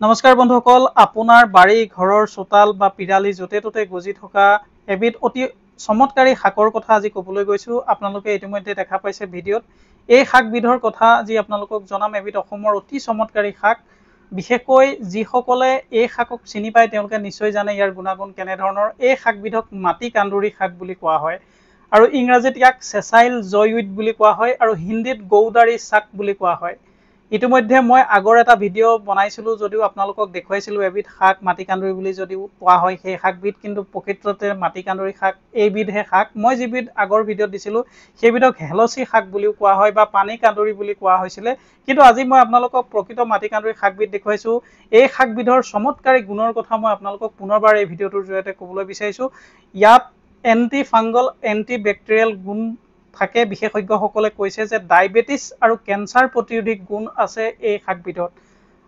নমস্কাৰ বন্ধুসকল, আপোনাৰ বাৰী ঘৰৰ চোতাল বা পিৰালি য'তে ত'তে গজি থকা এবিধ অতি চমৎকাৰী শাকৰ কথা আজি ক'বলৈ গৈছোঁ। আপোনালোকে ইতিমধ্যে দেখা পাইছে ভিডিঅ'ত। এই শাকবিধৰ কথা আজি আপোনালোকক জনাম। এবিধ অসমৰ অতি চমৎকাৰী শাক। বিশেষকৈ যিসকলে এই শাকক চিনি পায় তেওঁলোকে নিশ্চয় জানে ইয়াৰ গুণাগুণ কেনেধৰণৰ। এই শাকবিধক মাটি কান্দুৰী শাক বুলি কোৱা হয় আৰু ইংৰাজীত ইয়াক চেচাইল জয়উইড বুলি কোৱা হয় আৰু হিন্দীত গৌদাৰী শাক বুলি কোৱা হয়। ইতিমধ্যে মই আগৰ এটা ভিডিঅ' বনাইছিলোঁ যদিও আপোনালোকক দেখুৱাইছিলোঁ এবিধ শাক মাটিকান্দুৰী বুলি যদিও কোৱা হয়। সেই শাকবিধ কিন্তু প্ৰকৃততে মাটিকান্দুৰী শাক এইবিধহে শাক। মই যিবিধ আগৰ ভিডিঅ'ত দিছিলোঁ সেইবিধক হেলচি শাক বুলিও কোৱা হয় বা পানী কান্দুৰী বুলি কোৱা হৈছিলে। কিন্তু আজি মই আপোনালোকক প্ৰকৃত মাটিকান্দুৰী শাকবিধ দেখুৱাইছোঁ। এই শাকবিধৰ চমৎকাৰী গুণৰ কথা মই আপোনালোকক পুনৰবাৰ এই ভিডিঅ'টোৰ জৰিয়তে ক'বলৈ বিচাৰিছোঁ। ইয়াত এণ্টি ফাংগল এণ্টি বেক্টেৰিয়েল গুণ থাকে। বিশেষজ্ঞসকলে কৈছে যে ডায়েবেটিছ আৰু কেঞ্চাৰ প্ৰতিৰোধী গুণ আছে এই শাকবিধত।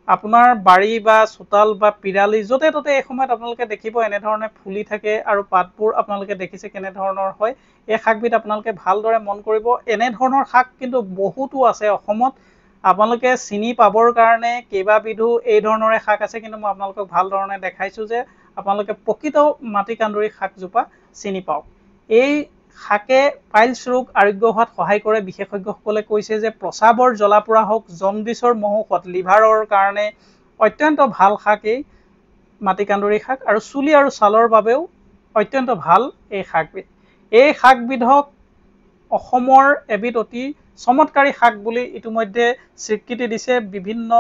আপোনাৰ বাৰী বা চোতাল বা পিৰালি য'তে ত'তে এই সময়ত আপোনালোকে দেখিব এনেধৰণে ফুলি থাকে আৰু পাতবোৰ আপোনালোকে দেখিছে কেনেধৰণৰ হয়। এই শাকবিধ আপোনালোকে ভালদৰে মন কৰিব। এনেধৰণৰ শাক কিন্তু বহুতো আছে অসমত। আপোনালোকে চিনি পাবৰ কাৰণে কেইবাবিধো এই ধৰণৰে শাক আছে, কিন্তু মই আপোনালোকক ভাল ধৰণে দেখাইছোঁ যে আপোনালোকে প্ৰকৃত মাটিকান্দুৰী শাকজোপা চিনি পাওক। এই শাকে পাইলছ ৰোগ আৰোগ্য হোৱাত সহায় কৰে। বিশেষজ্ঞসকলে কৈছে যে প্ৰস্ৰাৱৰ জ্বলা পোৰা হওক, জণ্ডিছৰ মহৌষধ, লিভাৰৰ কাৰণে অত্যন্ত ভাল শাক এই মাটিকান্দুৰী শাক আৰু চুলি আৰু ছালৰ বাবেও অত্যন্ত ভাল এই শাকবিধ। এই শাকবিধক অসমৰ এবিধ অতি চমৎকাৰী শাক বুলি ইতিমধ্যে স্বীকৃতি দিছে। বিভিন্ন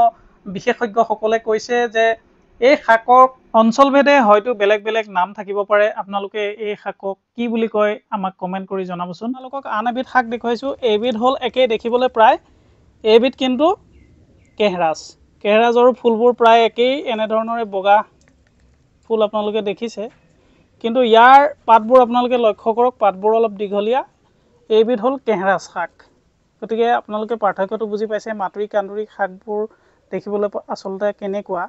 বিশেষজ্ঞসকলে কৈছে যে এই শাকক অঞ্চলভেদে হয়তো বেলেগ বেলেগ নাম থাকিব পাৰে। আপোনালোকে এই শাকক কি বুলি কয় আমাক কমেণ্ট কৰি জনাবচোন। আপোনালোকক আন এবিধ শাক দেখুৱাইছোঁ। এইবিধ হ'ল একেই দেখিবলৈ প্ৰায়। এইবিধ কিন্তু কেহৰাজ। কেহৰাজৰো ফুলবোৰ প্ৰায় একেই, এনেধৰণৰে বগা ফুল আপোনালোকে দেখিছে। কিন্তু ইয়াৰ পাতবোৰ আপোনালোকে লক্ষ্য কৰক, পাতবোৰ অলপ দীঘলীয়া। এইবিধ হ'ল কেহৰাজ শাক। গতিকে আপোনালোকে পাৰ্থক্যটো বুজি পাইছে। মাটিকান্দুৰী শাকবোৰ দেখিবলৈ আচলতে কেনেকুৱা।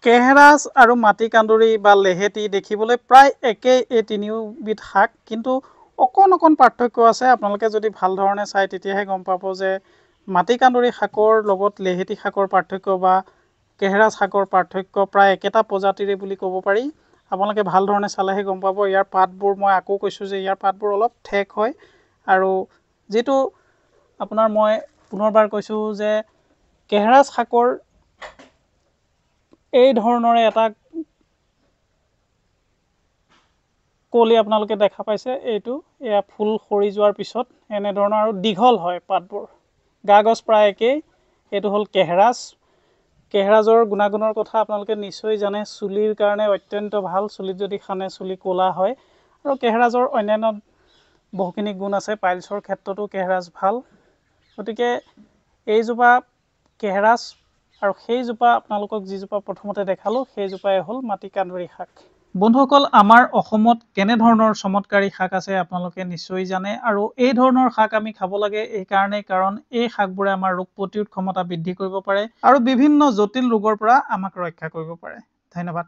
কেহৰাজ আৰু মাটিকান্দুৰী বা লেহেতি দেখিবলৈ প্ৰায় একেই এই তিনিওবিধ শাক, কিন্তু অকণ পাৰ্থক্য আছে। আপোনালোকে যদি ভাল ধৰণে চাই তেতিয়াহে গম পাব যে মাটিকান্দুৰী শাকৰ লগত লেহেতি শাকৰ পাৰ্থক্য বা কেহৰাজ শাকৰ পাৰ্থক্য প্ৰায় একেটা প্ৰজাতিৰে বুলি ক'ব পাৰি। আপোনালোকে ভাল ধৰণে চালেহে গম পাব। ইয়াৰ পাতবোৰ মই আকৌ কৈছোঁ যে ইয়াৰ পাতবোৰ অলপ ঠেক হয় আৰু যিটো আপোনাৰ মই পুনৰবাৰ কৈছোঁ যে কেহৰাজ শাকৰ এই ধৰণৰে এটা কলি আপোনালোকে দেখা পাইছে। এইটো এয়া ফুল সৰি যোৱাৰ পিছত এনেধৰণৰ আৰু দীঘল হয় পাতবোৰ। গা গছ প্ৰায় একেই। এইটো হ'ল কেহৰাজ। কেহৰাজৰ গুণাগুণৰ কথা আপোনালোকে নিশ্চয় জানে। চুলিৰ কাৰণে অত্যন্ত ভাল। চুলিত যদি সানে চুলি ক'লা হয়। আৰু কেহৰাজৰ অন্যান্য বহুখিনি গুণ আছে। পাইলছৰ ক্ষেত্ৰতো কেহৰাজ ভাল। গতিকে এইজোপা কেহৰাজ আৰু সেইজোপা আপোনালোকক যিজোপা প্ৰথমতে দেখালোঁ সেইজোপাই হ'ল মাটিকান্দুৰী শাক। বন্ধুসকল, আমাৰ অসমত কেনেধৰণৰ চমৎকাৰী শাক আছে আপোনালোকে নিশ্চয় জানে আৰু এই ধৰণৰ শাক আমি খাব লাগে এইকাৰণেই, কাৰণ এই শাকবোৰে আমাৰ ৰোগ প্ৰতিৰোধ ক্ষমতা বৃদ্ধি কৰিব পাৰে আৰু বিভিন্ন জটিল ৰোগৰ পৰা আমাক ৰক্ষা কৰিব পাৰে। ধন্যবাদ।